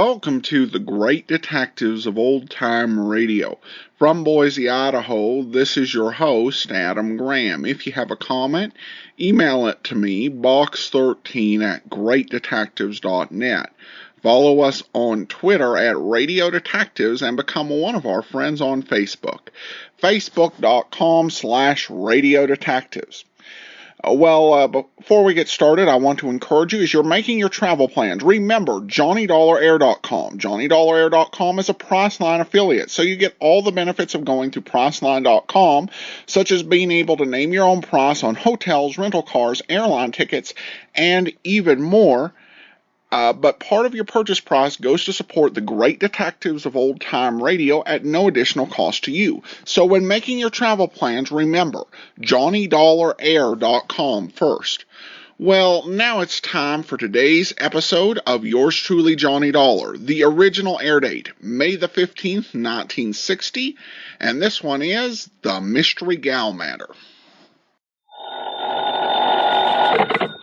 Welcome to the Great Detectives of Old Time Radio. From Boise, Idaho, this is your host, Adam Graham. If you have a comment, email it to me, box13@greatdetectives.net. Follow us on Twitter at Radio Detectives and become one of our friends on Facebook. Facebook.com/Radio Detectives. Before we get started, I want to encourage you as you're making your travel plans, remember JohnnyDollarAir.com. JohnnyDollarAir.com is a Priceline affiliate, so you get all the benefits of going through Priceline.com, such as being able to name your own price on hotels, rental cars, airline tickets, and even more. But part of your purchase price goes to support the Great Detectives of Old Time Radio at no additional cost to you. So when making your travel plans, remember JohnnyDollarAir.com first. Well, now it's time for today's episode of Yours Truly, Johnny Dollar. The original air date, May the 15th, 1960, and this one is The Mystery Gal Matter.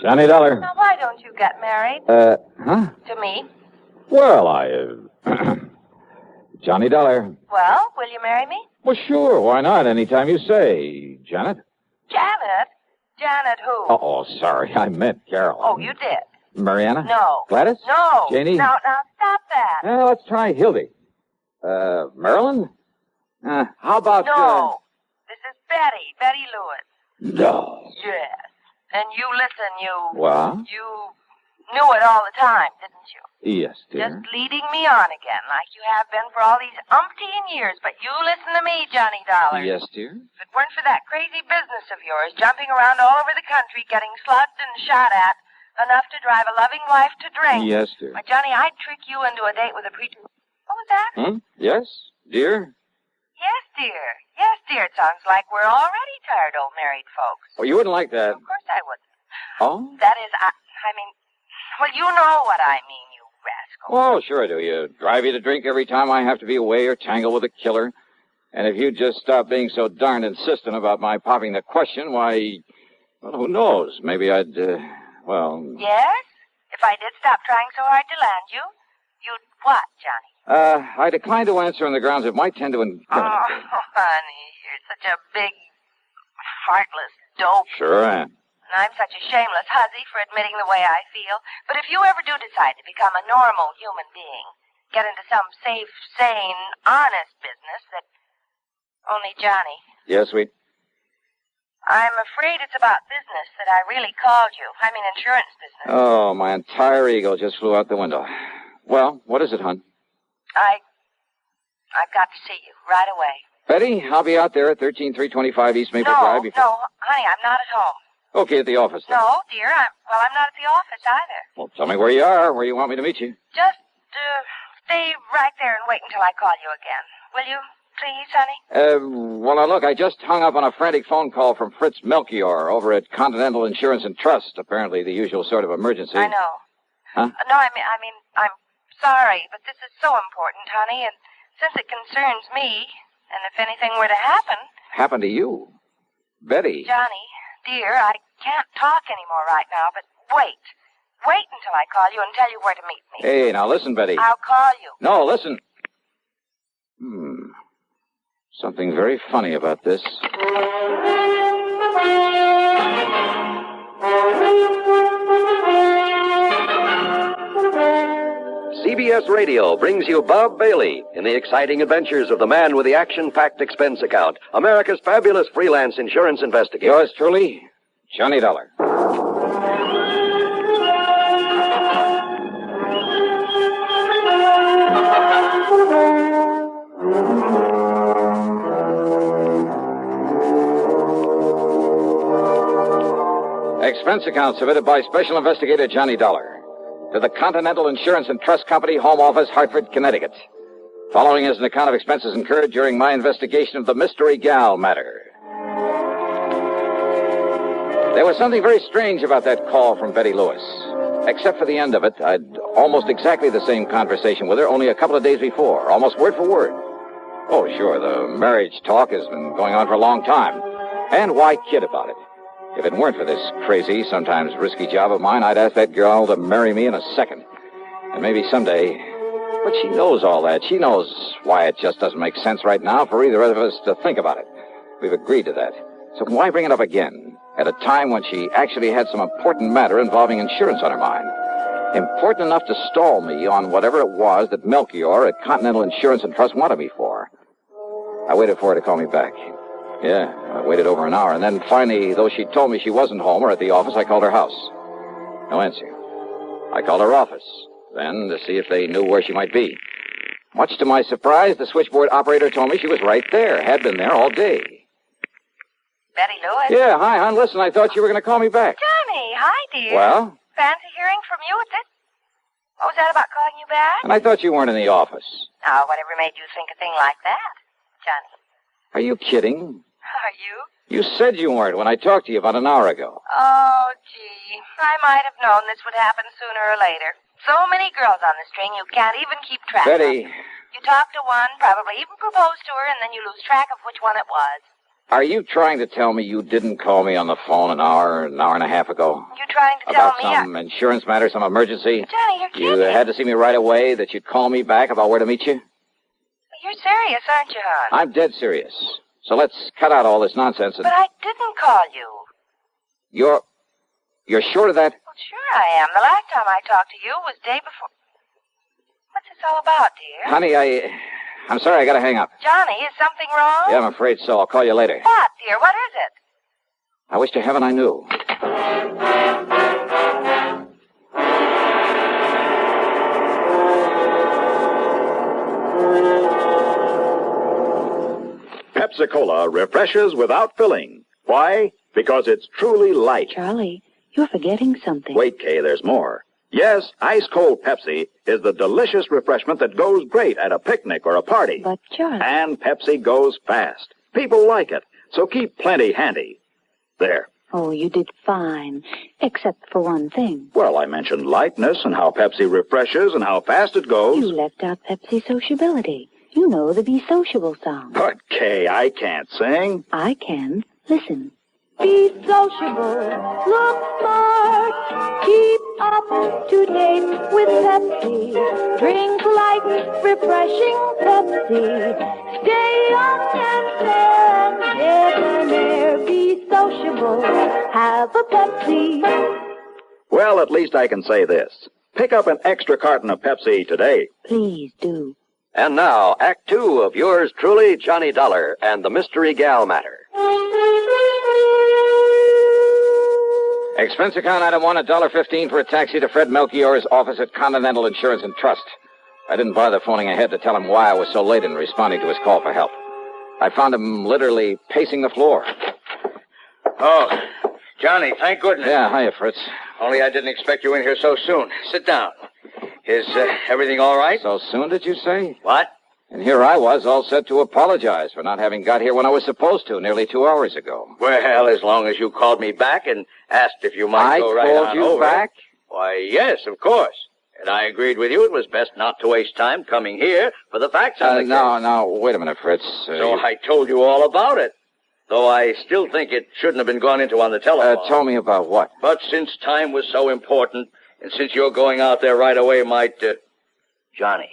Johnny Dollar. Now, why don't you get married? Huh? To me? Well, Johnny Dollar. Well, will you marry me? Well, sure, why not? Anytime you say. Janet? Janet? Janet who? Oh, sorry, I meant Carol. Oh, you did? Mariana? No. Gladys? No. Janie? Now, stop that. Well, let's try Hildy. Marilyn? How about... No. This is Betty Lewis. No. Yes. And you listen, What? You knew it all the time, didn't you? Yes, dear. Just leading me on again, like you have been for all these umpteen years. But you listen to me, Johnny Dollar. Yes, dear. If it weren't for that crazy business of yours, jumping around all over the country, getting slugged and shot at, enough to drive a loving wife to drink. Yes, dear. Why, Johnny, I'd trick you into a date with a preacher. What was that? Yes, dear? Yes, dear. Yes, dear. It sounds like we're already tired old married folks. Oh, you wouldn't like that. Of course I wouldn't. Oh? That is, I mean, well, you know what I mean, you rascal. Oh, sure I do. You drive you to drink every time I have to be away or tangle with a killer. And if you'd just stop being so darned insistent about my popping the question, why, well, who knows? Maybe I'd, Yes? If I did stop trying so hard to land you, you'd what, Johnny? I decline to answer on the grounds it might tend to incriminate. Oh, honey, you're such a big, heartless dope. Sure I am. And I'm such a shameless hussy for admitting the way I feel. But if you ever do decide to become a normal human being, get into some safe, sane, honest business that... Only, Johnny. Yes, sweet? I'm afraid it's about business that I really called you. I mean insurance business. Oh, my entire ego just flew out the window. Well, what is it, hon? I've got to see you right away. Betty, I'll be out there at 13325 East Maple Drive before... No, honey, I'm not at home. Okay, at the office then. No, dear, I'm not at the office either. Well, tell me where you are, where you want me to meet you. Just, stay right there and wait until I call you again. Will you, please, honey? Well, now, look, I just hung up on a frantic phone call from Fritz Melchior over at Continental Insurance and Trust, apparently the usual sort of emergency. I know. Huh? No, I mean, I'm sorry, but this is so important, honey, and since it concerns me, and if anything were to happen... Happen to you? Betty? Johnny, dear, I can't talk anymore right now, but wait. Wait until I call you and tell you where to meet me. Hey, now listen, Betty. I'll call you. No, listen. Something very funny about this. CBS Radio brings you Bob Bailey in the exciting adventures of the man with the action-packed expense account, America's fabulous freelance insurance investigator. Yours truly, Johnny Dollar. Expense account submitted by Special Investigator Johnny Dollar to the Continental Insurance and Trust Company, Home Office, Hartford, Connecticut. Following is an account of expenses incurred during my investigation of the Mystery Gal matter. There was something very strange about that call from Betty Lewis. Except for the end of it, I'd almost exactly the same conversation with her only a couple of days before, almost word for word. Oh, sure, the marriage talk has been going on for a long time. And why kid about it? If it weren't for this crazy, sometimes risky job of mine, I'd ask that girl to marry me in a second. And maybe someday, But she knows all that. She knows why it just doesn't make sense right now for either of us to think about it. We've agreed to that. So why bring it up again at a time when she actually had some important matter involving insurance on her mind? Important enough to stall me on whatever it was that Melchior at Continental Insurance and Trust wanted me for. I waited for her to call me back. Yeah, I waited over an hour, and then finally, though she told me she wasn't home or at the office, I called her house. No answer. I called her office, then to see if they knew where she might be. Much to my surprise, the switchboard operator told me she was right there, had been there all day. Betty Lewis? Yeah, hi, hon. Listen, I thought you were going to call me back. Johnny, hi, dear. Well? Fancy hearing from you at this? What was that about calling you back? And I thought you weren't in the office. Now, whatever made you think a thing like that, Johnny? Are you kidding? Are you? You said you weren't when I talked to you about an hour ago. Oh, gee. I might have known this would happen sooner or later. So many girls on the string, you can't even keep track Betty. of. You talk to one, probably even propose to her, and then you lose track of which one it was. Are you trying to tell me you didn't call me on the phone an hour and a half ago? You trying to tell About me? some insurance matter, some emergency? Johnny, you're You kidding. had to see me right away, that you'd call me back about where to meet you? You're serious, aren't you, hon? I'm dead serious. So let's cut out all this nonsense and... But I didn't call you. You're sure of that? Well, sure I am. The last time I talked to you was day before... What's this all about, dear? Honey, I'm sorry, I gotta hang up. Johnny, is something wrong? Yeah, I'm afraid so. I'll call you later. What, dear? What is it? I wish to heaven I knew. Pepsi-Cola refreshes without filling. Why? Because it's truly light. Charlie, you're forgetting something. Wait, Kay, there's more. Yes, ice-cold Pepsi is the delicious refreshment that goes great at a picnic or a party. But, Charlie... And Pepsi goes fast. People like it, so keep plenty handy. There. Oh, you did fine, except for one thing. Well, I mentioned lightness and how Pepsi refreshes and how fast it goes. You left out Pepsi sociability. You know the Be Sociable song. But, Kay, I can't sing. I can. Listen. Be sociable, look smart, keep up to date with Pepsi. Drink light, refreshing Pepsi. Stay young and fair and debonair. Be sociable, have a Pepsi. Well, at least I can say this. Pick up an extra carton of Pepsi today. Please do. And now, Act Two of yours truly, Johnny Dollar and the Mystery Gal Matter. Expense account item 1, $1.15 for a taxi to Fred Melchior's office at Continental Insurance and Trust. I didn't bother phoning ahead to tell him why I was so late in responding to his call for help. I found him literally pacing the floor. Oh, Johnny, thank goodness. Yeah, hiya, Fritz. Only I didn't expect you in here so soon. Sit down. Is everything all right? So soon, did you say? What? And here I was, all set to apologize for not having got here when I was supposed to, nearly 2 hours ago. Well, as long as you called me back and asked if you might go right on over. I called you back? Why, yes, of course. And I agreed with you it was best not to waste time coming here for the facts on the case. No, wait a minute, Fritz. So I told you all about it. Though I still think it shouldn't have been gone into on the telephone. Tell me about what? But since time was so important, and since you're going out there right away, might... Johnny,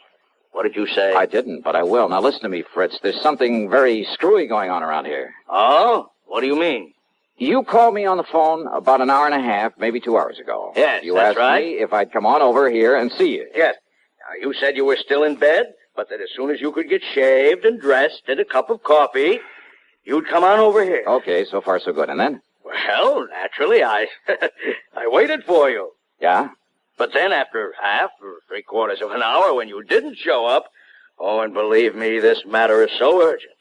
what did you say? I didn't, but I will. Now listen to me, Fritz. There's something very screwy going on around here. Oh? What do you mean? You called me on the phone about an hour and a half, maybe 2 hours ago. Yes, you that's asked right. me if I'd come on over here and see you. Yes. Now, you said you were still in bed, but that as soon as you could get shaved and dressed and a cup of coffee, you'd come on over here. Okay, so far so good. And then? Well, naturally, I waited for you. Yeah? But then after half or 3/4 of an hour when you didn't show up, oh, and believe me, this matter is so urgent,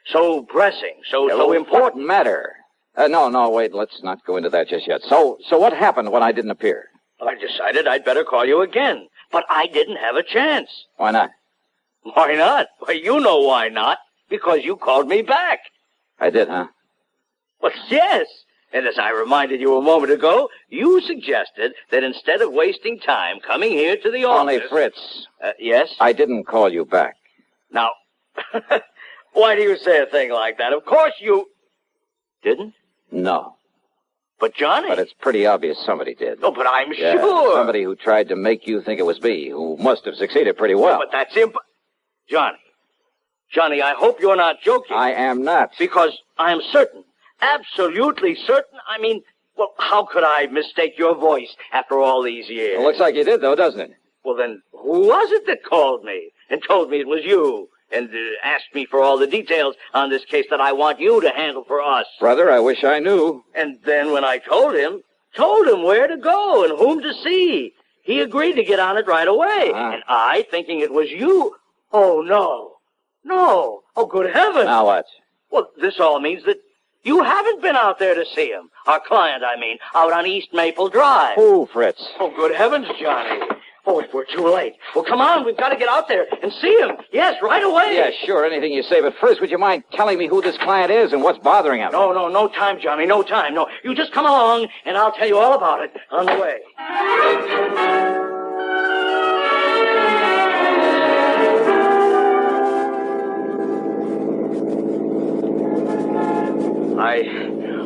so pressing, so important. What matter? No, wait, let's not go into that just yet. So what happened when I didn't appear? I decided I'd better call you again, but I didn't have a chance. Why not? Why not? Well, you know why not. Because you called me back. I did, huh? Well, yes. And as I reminded you a moment ago, you suggested that instead of wasting time coming here to the office... Only Fritz. Yes? I didn't call you back. Now, why do you say a thing like that? Of course you... Didn't? No. But, Johnny... But it's pretty obvious somebody did. Oh, but I'm Yeah, sure. somebody who tried to make you think it was me, who must have succeeded pretty well. But that's Johnny, I hope you're not joking. I am not. Because I am certain, absolutely certain. I mean, well, how could I mistake your voice after all these years? It looks like you did, though, doesn't it? Well, then, who was it that called me and told me it was you and asked me for all the details on this case that I want you to handle for us? Brother, I wish I knew. And then when I told him where to go and whom to see, he agreed to get on it right away. And I, thinking it was you, oh, no. Oh, good heavens. Now what? Well, this all means that you haven't been out there to see him. Our client, I mean, out on East Maple Drive. Who, Fritz? Oh, good heavens, Johnny. Oh, if we're too late. Well, come on, we've got to get out there and see him. Yes, right away. Yeah, sure, anything you say. But first, would you mind telling me who this client is and what's bothering him? No time, Johnny, no time. No, you just come along, and I'll tell you all about it on the way. I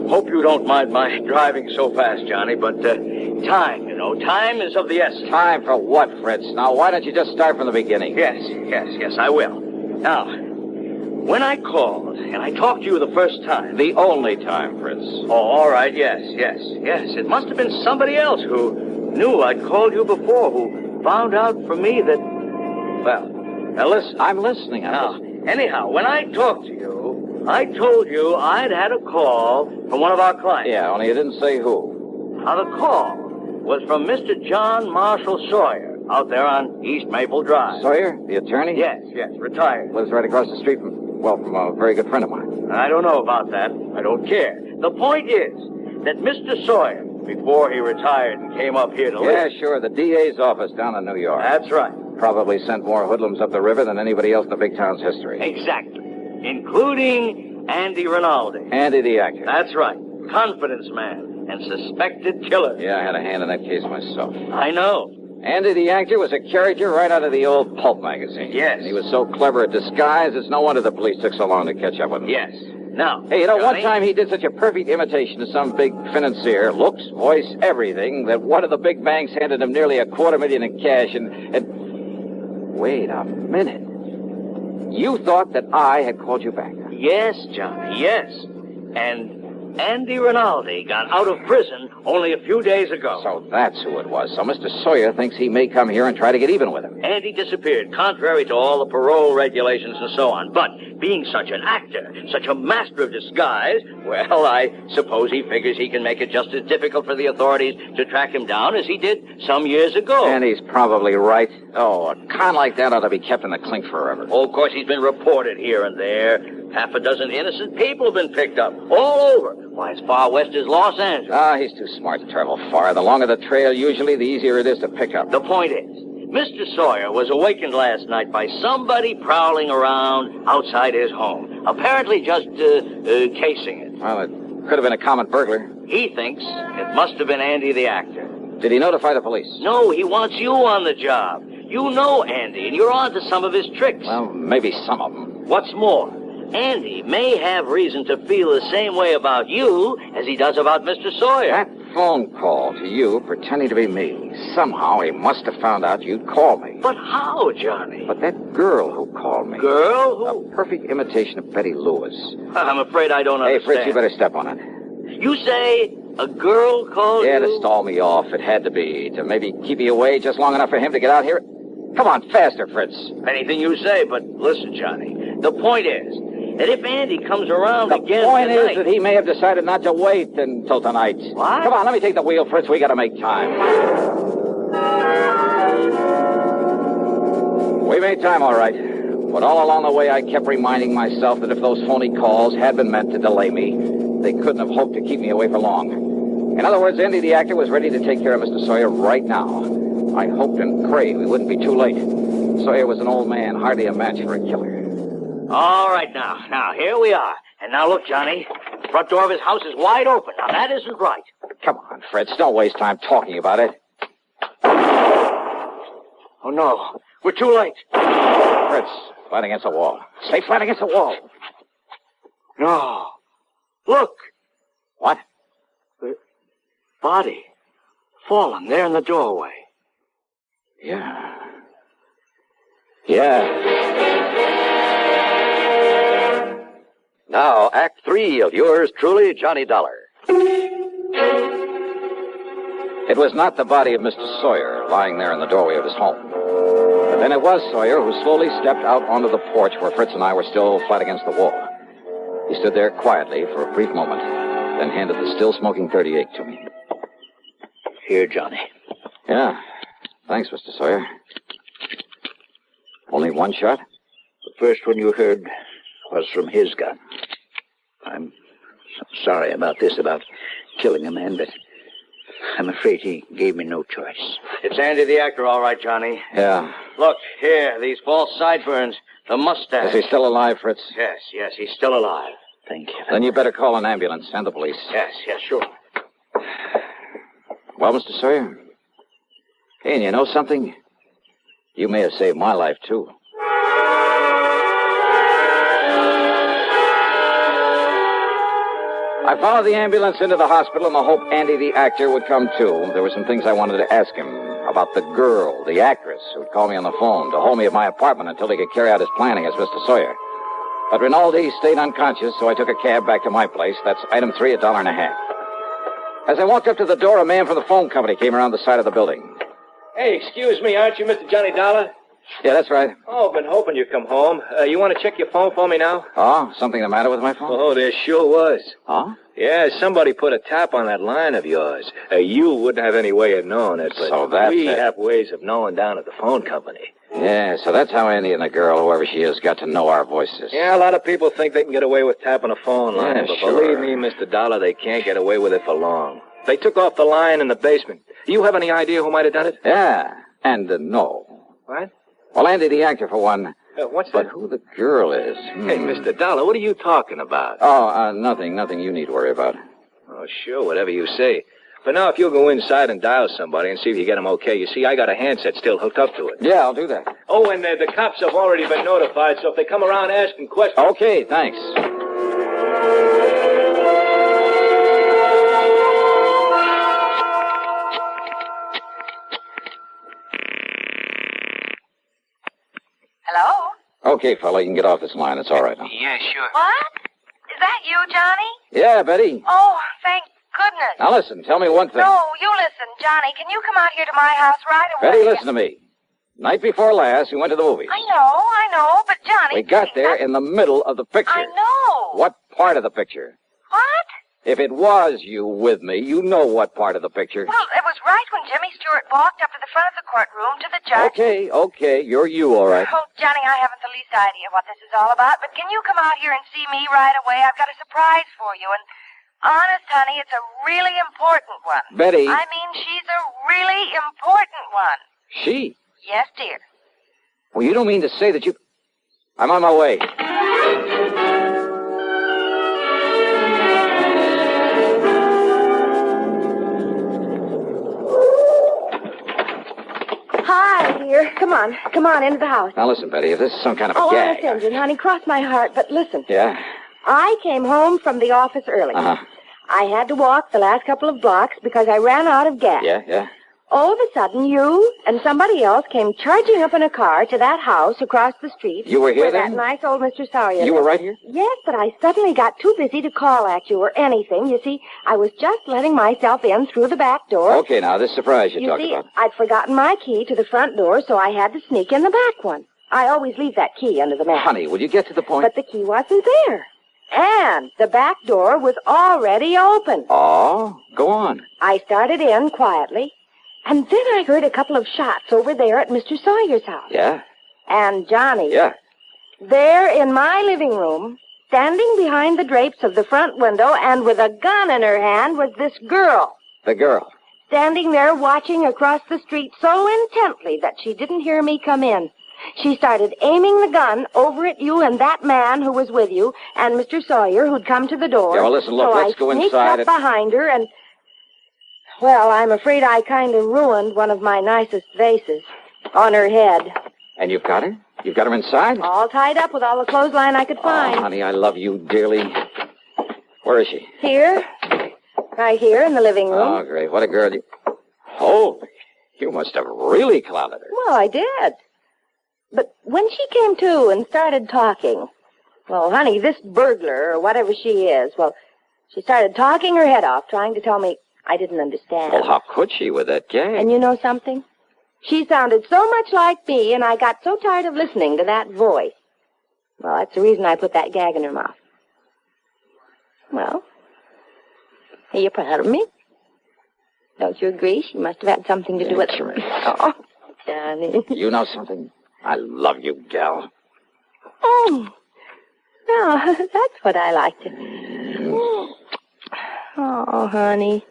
hope you don't mind my driving so fast, Johnny, but time, time is of the essence. Time for what, Fritz? Now, why don't you just start from the beginning? Yes, I will. Now, when I called and I talked to you the first time... The only time, Fritz. Oh, all right, yes. It must have been somebody else who knew I'd called you before, who found out from me that... Well, now listen. I'm listening. Anyhow, when I talked to you, I told you I'd had a call from one of our clients. Yeah, only you didn't say who. Now, the call was from Mr. John Marshall Sawyer out there on East Maple Drive. Sawyer, the attorney? Yes, retired. Lives right across the street from a very good friend of mine. I don't know about that. I don't care. The point is that Mr. Sawyer, before he retired and came up here to live... Yeah, sure, the DA's office down in New York. That's right. Probably sent more hoodlums up the river than anybody else in the big town's history. Exactly. Including Andy Rinaldi. Andy the actor. That's right. Confidence man and suspected killer. Yeah, I had a hand in that case myself. I know. Andy the actor was a character right out of the old pulp magazine. Yes. And he was so clever at disguise, it's no wonder the police took so long to catch up with him. Yes. Now, hey, Johnny, one time he did such a perfect imitation of some big financier, looks, voice, everything, that one of the big banks handed him nearly $250,000 in cash and... Wait a minute. You thought that I had called you back? Yes, Johnny, yes. And Andy Rinaldi got out of prison only a few days ago. So that's who it was. So Mr. Sawyer thinks he may come here and try to get even with him. Andy disappeared, contrary to all the parole regulations and so on. But being such an actor, such a master of disguise, well, I suppose he figures he can make it just as difficult for the authorities to track him down as he did some years ago. And he's probably right. Oh, a con like that ought to be kept in the clink forever. Oh, of course, he's been reported here and there. Half a dozen innocent people have been picked up all over. Why, as far west as Los Angeles. He's too smart to travel far. The longer the trail, usually, the easier it is to pick up. The point is, Mr. Sawyer was awakened last night by somebody prowling around outside his home, apparently just casing it. Well, it could have been a common burglar. He thinks it must have been Andy the actor. Did he notify the police? No, he wants you on the job. You know Andy, and you're on to some of his tricks. Well, maybe some of them. What's more, Andy may have reason to feel the same way about you as he does about Mr. Sawyer. That phone call to you pretending to be me. Somehow he must have found out you'd call me. But how, Johnny? But that girl who called me. Girl who? A perfect imitation of Betty Lewis. I'm afraid I don't understand. Hey, Fritz, you better step on it. You say a girl called you? Yeah, to stall me off. It had to be. To maybe keep me away just long enough for him to get out here. Come on, faster, Fritz. Anything you say, but listen, Johnny. The point is that if Andy comes around again The point tonight... is that he may have decided not to wait until tonight. What? Come on, let me take the wheel, Fritz. We got to make time. We made time, all right. But all along the way, I kept reminding myself that if those phony calls had been meant to delay me, they couldn't have hoped to keep me away for long. In other words, Andy the actor was ready to take care of Mr. Sawyer right now. I hoped and prayed we wouldn't be too late. Sawyer was an old man, hardly a match for a killer. All right, now, here we are. And now look, Johnny, the front door of his house is wide open. Now, that isn't right. Come on, Fritz, don't waste time talking about it. Oh, no, we're too late. Fritz, flat against the wall. Stay flat against the wall. No. Look. What? body. Fallen there in the doorway. Yeah. Yeah. Now, Act 3 of yours truly, Johnny Dollar. It was not the body of Mr. Sawyer lying there in the doorway of his home. But then it was Sawyer who slowly stepped out onto the porch where Fritz and I were still flat against the wall. He stood there quietly for a brief moment, then handed the still-smoking .38 to me. Here, Johnny. Yeah. Thanks, Mr. Sawyer. Only one shot? The first one you heard was from his gun. I'm sorry about this, about killing a man, but I'm afraid he gave me no choice. It's Andy the actor, all right, Johnny. Yeah. Look, here, these false sideburns, the mustache. Is he still alive, Fritz? Yes, he's still alive. Thank you. Then you better call an ambulance and the police. Yes, sure. Well, Mr. Sawyer? Hey, and you know something? You may have saved my life, too. I followed the ambulance into the hospital in the hope Andy the actor would come too. There were some things I wanted to ask him about the girl, the actress, who'd call me on the phone to hold me at my apartment until he could carry out his planning as Mr. Sawyer. But Rinaldi stayed unconscious, so I took a cab back to my place. That's item 3, $1.50. As I walked up to the door, a man from the phone company came around the side of the building. Hey, excuse me, aren't you Mr. Johnny Dollar? Yeah, that's right. Oh, I've been hoping you'd come home. You want to check your phone for me now? Oh, something the matter with my phone? Oh, there sure was. Huh? Yeah, somebody put a tap on that line of yours. You wouldn't have any way of knowing it, but So that's we it. have ways of knowing down at the phone company. Yeah, so that's how Andy and the girl, whoever she is, got to know our voices. Yeah, a lot of people think they can get away with tapping a phone line, Yeah, but sure. believe me, Mr. Dollar, they can't get away with it for long. They took off the line in the basement. Do you have any idea who might have done it? Yeah, and no. What? Well, Andy the actor, for one. What's But that? who the girl is? Hey, Mr. Dollar, what are you talking about? Oh, nothing you need to worry about. Oh, sure, whatever you say. But now, if you'll go inside and dial somebody and see if you get them okay. You see, I got a handset still hooked up to it. Yeah, I'll do that. Oh, and the cops have already been notified, so if they come around asking questions... Okay, thanks. Hello? Okay, fella, you can get off this line. It's all right now. Yeah, sure. What? Is that you, Johnny? Yeah, Betty. Oh, thank goodness. Now listen, tell me one thing. No, you listen, Johnny. Can you come out here to my house right away? Betty, listen to me. Night before last, we went to the movies. I know, but Johnny... We got please, there in the middle of the picture. I know. What part of the picture? What? If it was you with me, you know what part of the picture. Well, it was right when Jimmy Stewart walked up to the front of the courtroom to the judge. Okay, you're you, all right. Oh, Johnny, I haven't the least idea what this is all about, but can you come out here and see me right away? I've got a surprise for you, and honest, honey, it's a really important one. Betty. I mean, she's a really important one. She? Yes, dear. Well, you don't mean to say that you... I'm on my way. Hi, dear. Come on, into the house. Now listen, Betty, if this is some kind of a Oh, gag... honest engine, honey, cross my heart, but listen. Yeah? I came home from the office early. Uh-huh. I had to walk the last couple of blocks because I ran out of gas. Yeah? All of a sudden, you and somebody else came charging up in a car to that house across the street. You were here where then? that nice old Mr. Sawyer You were lived. right here? Yes, but I suddenly got too busy to call at you or anything. You see, I was just letting myself in through the back door. Okay, now, this surprise you You talked see, about. I'd forgotten my key to the front door, so I had to sneak in the back one. I always leave that key under the mat. Honey, will you get to the point? But the key wasn't there. And the back door was already open. Oh, go on. I started in quietly, and then I heard a couple of shots over there at Mr. Sawyer's house. Yeah? And Johnny, Yeah. there in my living room, standing behind the drapes of the front window and with a gun in her hand, was this girl. The girl. Standing there watching across the street so intently that she didn't hear me come in. She started aiming the gun over at you and that man who was with you and Mr. Sawyer who'd come to the door. Yeah, well, listen, look, so let's go I sneaked inside up behind her and... Well, I'm afraid I kind of ruined one of my nicest vases on her head. And you've got her? You've got her inside? All tied up with all the clothesline I could find. Oh, honey, I love you dearly. Where is she? Here. Right here in the living room. Oh, great. What a girl you... Holy, you must have really clouded her. Well, I did. But when she came to and started talking, well, honey, this burglar, or whatever she is, well, she started talking her head off, trying to tell me I didn't understand. Well, how could she with that gang? And you know something? She sounded so much like me, and I got so tired of listening to that voice. Well, that's the reason I put that gag in her mouth. Well, are you proud of me? Don't you agree? She must have had something to do with it. Oh, Johnny. You know something? I love you, gal. Oh, no, that's what I like to... Oh, honey.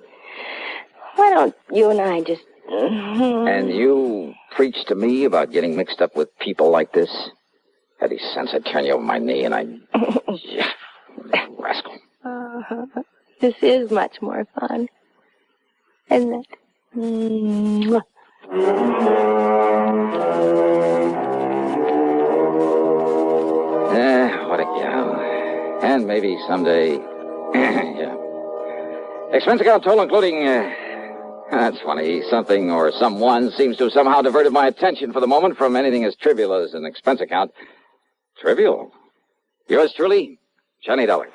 Why don't you and I just... And you preach to me about getting mixed up with people like this? Any sense I'd turn you over my knee and I'd... Yeah, rascal. This is much more fun, isn't it? What a gal. And maybe someday... Yeah. Expense account total including... That's funny. Something or someone seems to have somehow diverted my attention for the moment from anything as trivial as an expense account. Trivial? Yours truly, Johnny Dollar.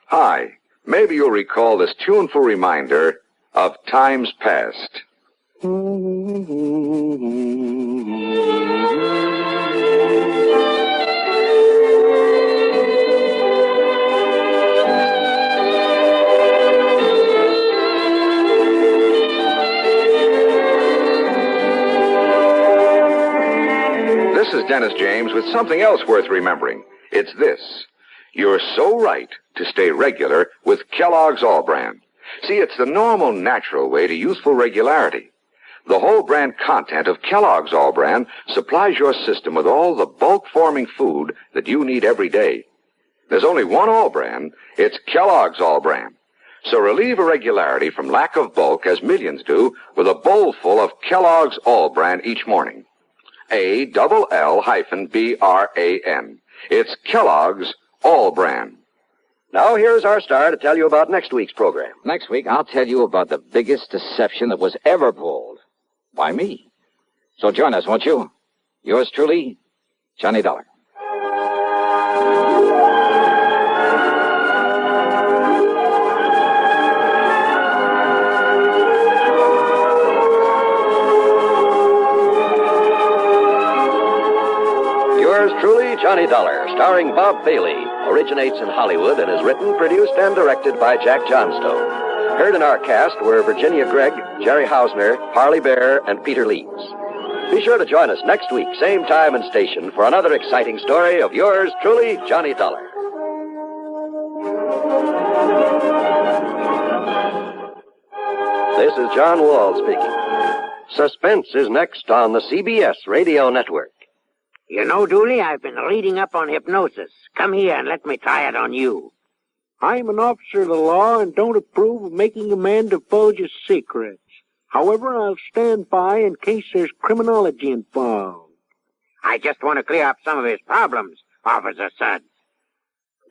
Hi. Maybe you'll recall this tuneful reminder of times past. This is Dennis James with something else worth remembering. It's this. You're so right to stay regular with Kellogg's All Brand. See, it's the normal, natural way to youthful regularity. The whole brand content of Kellogg's All Brand supplies your system with all the bulk-forming food that you need every day. There's only one All Brand. It's Kellogg's All Brand. So relieve irregularity from lack of bulk, as millions do, with a bowl full of Kellogg's All Brand each morning. ALL-BRAN. It's Kellogg's All Brand. Now here's our star to tell you about next week's program. Next week, I'll tell you about the biggest deception that was ever pulled. By me. So join us, won't you? Yours truly, Johnny Dollar. Yours truly, Johnny Dollar, starring Bob Bailey, originates in Hollywood and is written, produced, and directed by Jack Johnstone. Heard in our cast were Virginia Gregg, Jerry Hausner, Harley Bear, and Peter Leeds. Be sure to join us next week, same time and station, for another exciting story of yours truly, Johnny Dollar. This is John Wall speaking. Suspense is next on the CBS Radio Network. You know, Dooley, I've been reading up on hypnosis. Come here and let me try it on you. I'm an officer of the law and don't approve of making a man divulge his secrets. However, I'll stand by in case there's criminology involved. I just want to clear up some of his problems, Officer Suggs.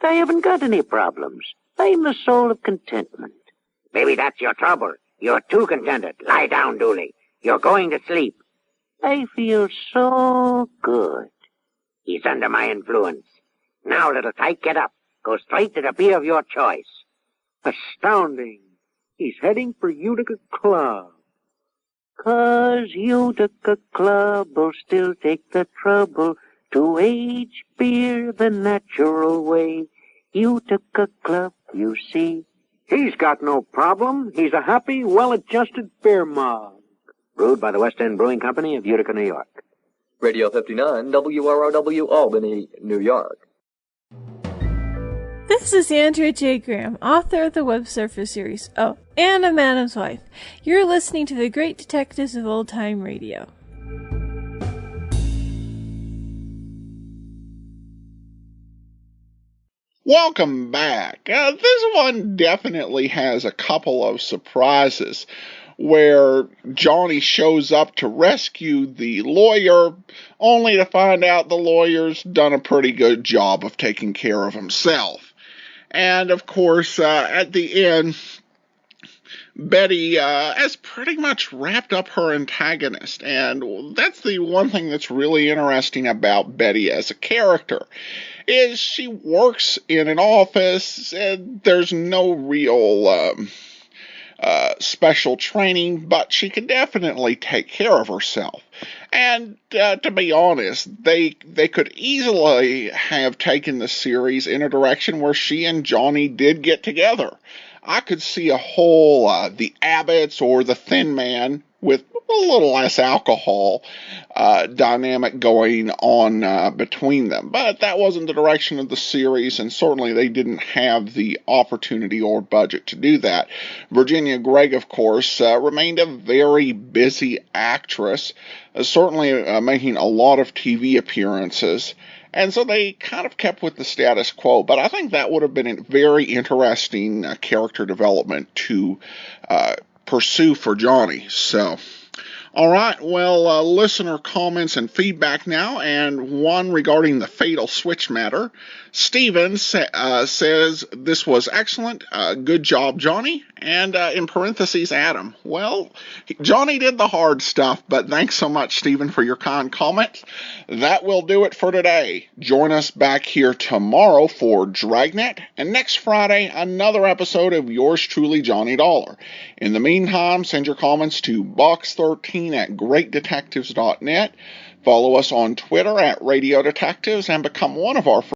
But I haven't got any problems. I'm the soul of contentment. Maybe that's your trouble. You're too contented. Lie down, Dooley. You're going to sleep. I feel so good. He's under my influence. Now, little tyke, get up. Go straight to the beer of your choice. Astounding. He's heading for Utica Club. 'Cause Utica Club will still take the trouble to age beer the natural way. Utica Club, you see. He's got no problem. He's a happy, well-adjusted beer mug. Brewed by the West End Brewing Company of Utica, New York. Radio 59, WROW, Albany, New York. This is Andrea J. Graham, author of the Web Surfer series. Oh, and a Madam's Wife. You're listening to the Great Detectives of Old Time Radio. Welcome back. This one definitely has a couple of surprises. where Johnny shows up to rescue the lawyer, only to find out the lawyer's done a pretty good job of taking care of himself. And, of course, at the end, Betty has pretty much wrapped up her antagonist, and that's the one thing that's really interesting about Betty as a character, is she works in an office, and there's no real special training, but she can definitely take care of herself. And to be honest, they could easily have taken the series in a direction where she and Johnny did get together. I could see a whole the Abbotts or the Thin Man with a little less alcohol dynamic going on between them. But that wasn't the direction of the series, and certainly they didn't have the opportunity or budget to do that. Virginia Gregg, of course, remained a very busy actress, certainly making a lot of TV appearances. And so they kind of kept with the status quo. But I think that would have been a very interesting character development to pursue for Johnny. So, all right, well, listener comments and feedback now, and one regarding the fatal switch matter. Steven says, this was excellent. Good job, Johnny. And in parentheses, Adam. Well, Johnny did the hard stuff, but thanks so much, Steven, for your kind comment. That will do it for today. Join us back here tomorrow for Dragnet, and next Friday, another episode of yours truly, Johnny Dollar. In the meantime, send your comments to box13@greatdetectives.net. Follow us on Twitter @Radio Detectives and become one of our